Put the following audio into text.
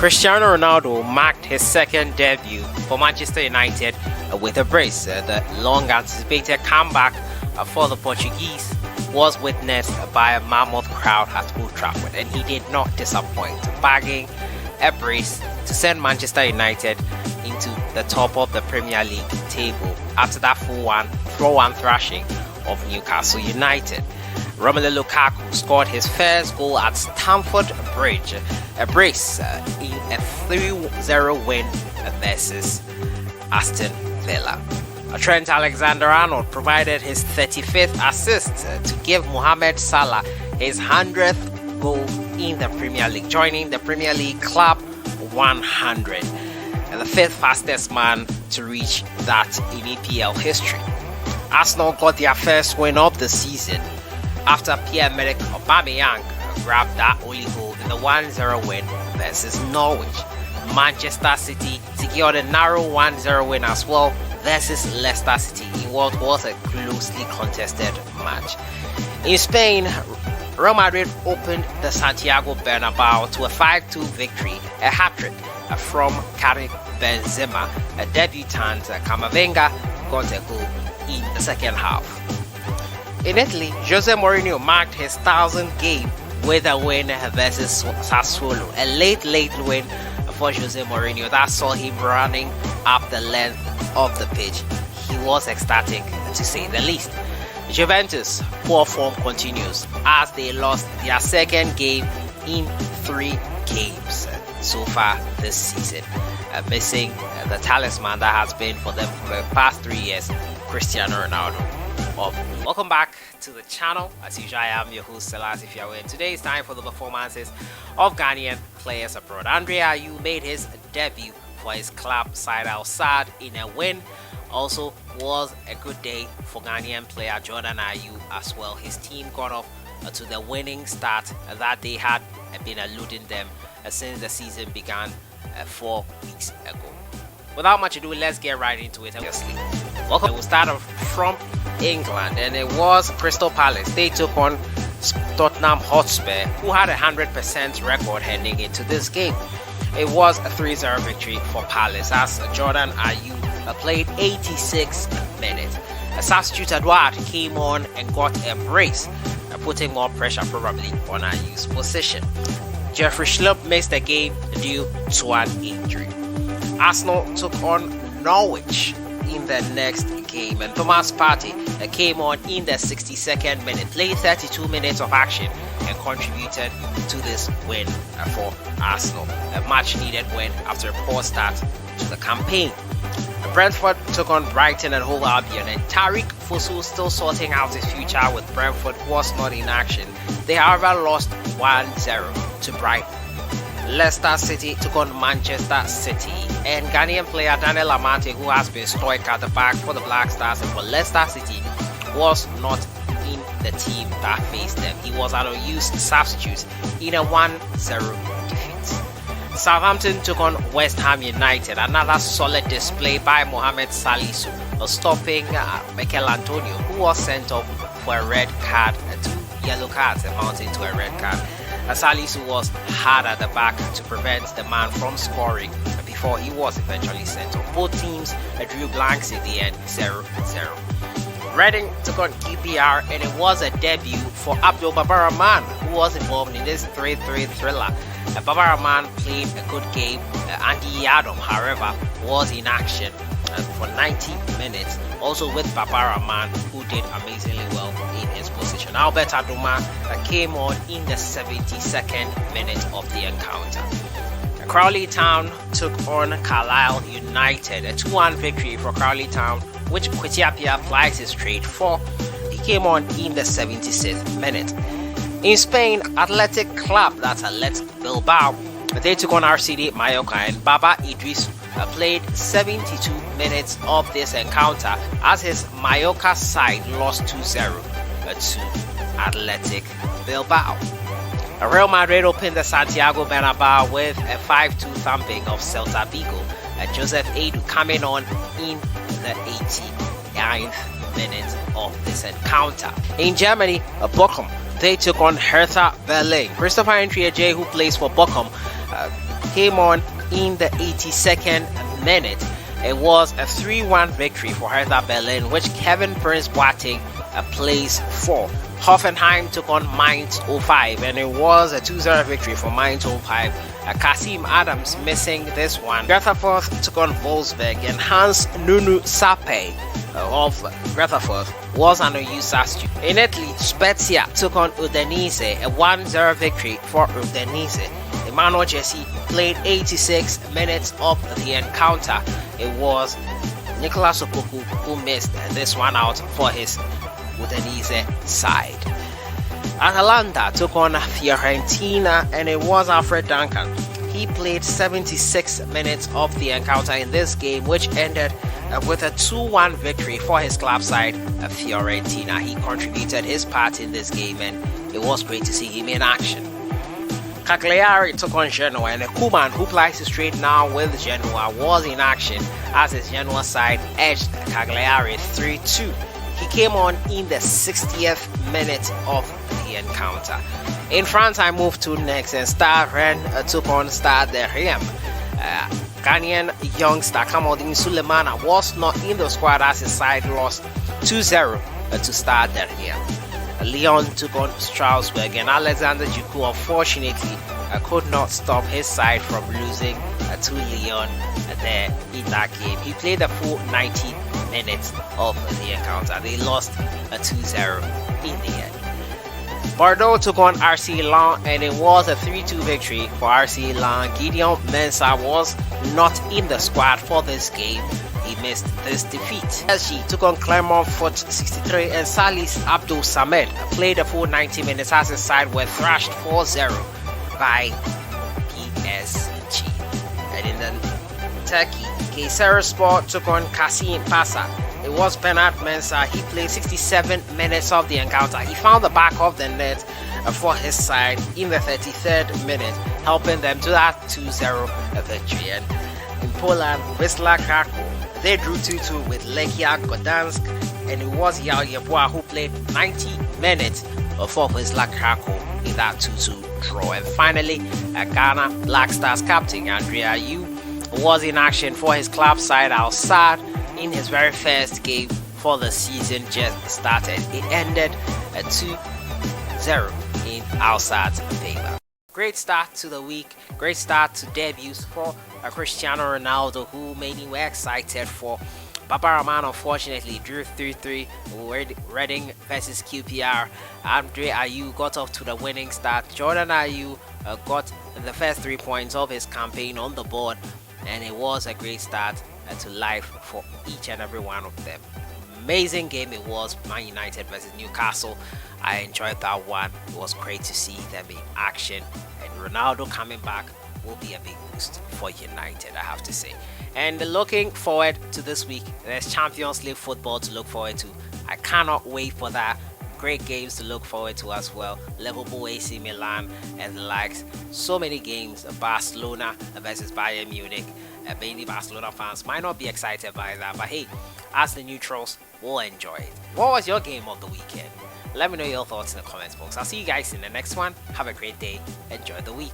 Cristiano Ronaldo marked his second debut for Manchester United with a brace. The long-anticipated comeback for the Portuguese was witnessed by a mammoth crowd at Old Trafford, and he did not disappoint, bagging a brace to send Manchester United into the top of the Premier League table after that 4-1 thrashing of Newcastle United. Romelu Lukaku scored his first goal at Stamford Bridge, a brace in a 3-0 win versus Aston Villa. Trent Alexander-Arnold provided his 35th assist to give Mohamed Salah his 100th goal in the Premier League, joining the Premier League Club 100, and the 5th fastest man to reach that in EPL history. Arsenal got their first win of the season after Pierre-Emerick Aubameyang grabbed that only goal in the 1-0 win versus Norwich. Manchester City secured a narrow 1-0 win as well versus Leicester City in what was a closely contested match. In Spain, Real Madrid opened the Santiago Bernabeu to a 5-2 victory, a hat-trick from Karim Benzema. A debutant, Camavinga, got a goal in the second half. In Italy, Jose Mourinho marked his 1000th game with a win versus Sassuolo, a late win for Jose Mourinho that saw him running up the length of the pitch. He was ecstatic, to say the least. Juventus' poor form continues as they lost their second game in 3 games so far this season, missing the talisman that has been for them for the past 3 years, Cristiano Ronaldo. Welcome back to the channel. As usual, I am your host, sellssi. If you are in, today is time for the performances of Ghanaian players abroad. Ayew made his debut for his club side Al Sadd in a win. Also was a good day for Ghanaian player Jordan Ayew as well. His team got off to the winning start that they had been eluding them since the season began 4 weeks ago. Without much ado, let's get right into it. Welcome. We'll start off from England, and it was Crystal Palace. They took on Tottenham Hotspur, who had a 100% record heading into this game. It was a 3-0 victory for Palace as Jordan Ayew played 86 minutes. A substitute Edouard came on and got a brace, putting more pressure probably on Ayew's position. Jeffrey Schlupp missed the game due to an injury. Arsenal took on Norwich in the next game, and Thomas Partey came on in the 62nd minute, played 32 minutes of action and contributed to this win for Arsenal. A much needed win after a poor start to the campaign. Brentford took on Brighton and Hove Albion, and Tariq Fosu, still sorting out his future with Brentford, was not in action. They however lost 1-0 to Brighton. Leicester City took on Manchester City, and Ghanaian player Daniel Amante, who has been stoic at the back for the Black Stars and for Leicester City, was not in the team that faced them. He was an unused substitute in a 1-0 defeat. Southampton took on West Ham United, another solid display by Mohamed Salisu, stopping Mikel Antonio, who was sent off for a red card, 2 yellow cards amounting to a red card. Salisu was hard at the back to prevent the man from scoring before he was eventually sent off. Both teams drew blanks in the end, 0-0. Reading took on QPR, and it was a debut for Abdul Babar Rahman, who was involved in this 3-3 thriller. Babar Rahman played a good game. Andy Adam, however, was in action for 90 minutes, also with Babar Rahman, who did amazingly well in his position. Albert Adoma came on in the 72nd minute of the encounter. Crawley Town took on Carlisle United, a 2-1 victory for Crawley Town, which Kwetiapia plies his trade for. He came on in the 76th minute. In Spain, Athletic Club, that's Athletic Bilbao, they took on RCD Mallorca, and Baba Idris played 72 minutes of this encounter as his Mallorca side lost 2-0 to Athletic Bilbao. Real Madrid opened the Santiago Bernabeu with a 5-2 thumping of Celta Vigo. Joseph Ayew coming on in the 89th minute of this encounter. In Germany, Bochum, they took on Hertha Berlin. Christopher J, who plays for Bochum, came on in the 82nd minute. It was a 3-1 victory for Hertha Berlin, which Kevin Prince Boateng plays for. Hoffenheim took on Mainz 05, and it was a 2-0 victory for Mainz 05. Kasim Adams missing this one. Rutherford took on Wolfsburg, and Hans Nunu Sape of Rutherford was an EU substitute. In Italy, Spezia took on Udinese, a 1-0 victory for Udinese. Emmanuel Jesse played 86 minutes of the encounter. It was Nicolas Opoku who missed this one out for his Udinese side. Atalanta took on Fiorentina, and it was Alfred Duncan. He played 76 minutes of the encounter in this game, which ended with a 2-1 victory for his club side, Fiorentina. He contributed his part in this game, and it was great to see him in action. Cagliari took on Genoa, and Kuman, who plays straight now with Genoa, was in action as his Genoa side edged Cagliari 3-2. He came on in the 60th minute of the encounter. In France, I moved to next, and Stade Rennes took on Stade de Reims. Ghanaian youngster Kamaldeen Sulemana was not in the squad as his side lost 2-0 to Stade de Reims. Lyon took on Strasbourg, and Alexander Djiku unfortunately could not stop his side from losing to Lyon there in that game. He played the full 90 minutes of the encounter. They lost 2-0 in the end. Bordeaux took on RC Lens, and it was a 3-2 victory for RC Lens. Gideon Mensah was not in the squad for this game. He missed this defeat. Sellssi took on Clermont-Foot 63, and Salis Abdul Samed played a full 90 minutes as his side were thrashed 4-0 by PSG. And in the Turkey, Kayserispor took on Kasim Pasa. It was Bernard Mensah. He played 67 minutes of the encounter. He found the back of the net for his side in the 33rd minute, helping them to that 2-0 victory. And in Poland, Wisla Krakow, they drew 2-2 with Legia Gdansk, and it was Yao Yeboah who played 90 minutes for Wisla Krakow in that 2-2 draw. And finally, Ghana Black Stars captain Andre Ayew was in action for his club side Al Sadd in his very first game for the season just started. It ended at 2-0 in Al Sadd's favor. Great start to the week, great start to debuts for Cristiano Ronaldo, who made me excited for. Rahman unfortunately drew 3-3 Reading versus QPR. Andre Ayew got off to the winning start. Jordan Ayew got the first 3 points of his campaign on the board, and it was a great start to life for each and every one of them. Amazing game it was, Man United versus Newcastle. I enjoyed that one. It was great to see them in action, and Ronaldo coming back will be a big boost for United, I have to say. And looking forward to this week, there's Champions League football to look forward to. I cannot wait for that. Great games to look forward to as well. Liverpool, AC Milan, and the likes. So many games. Barcelona versus Bayern Munich. Mainly Barcelona fans might not be excited by that, but hey, as the neutrals, we'll enjoy it. What was your game of the weekend? Let me know your thoughts in the comments box. I'll see you guys in the next one. Have a great day. Enjoy the week.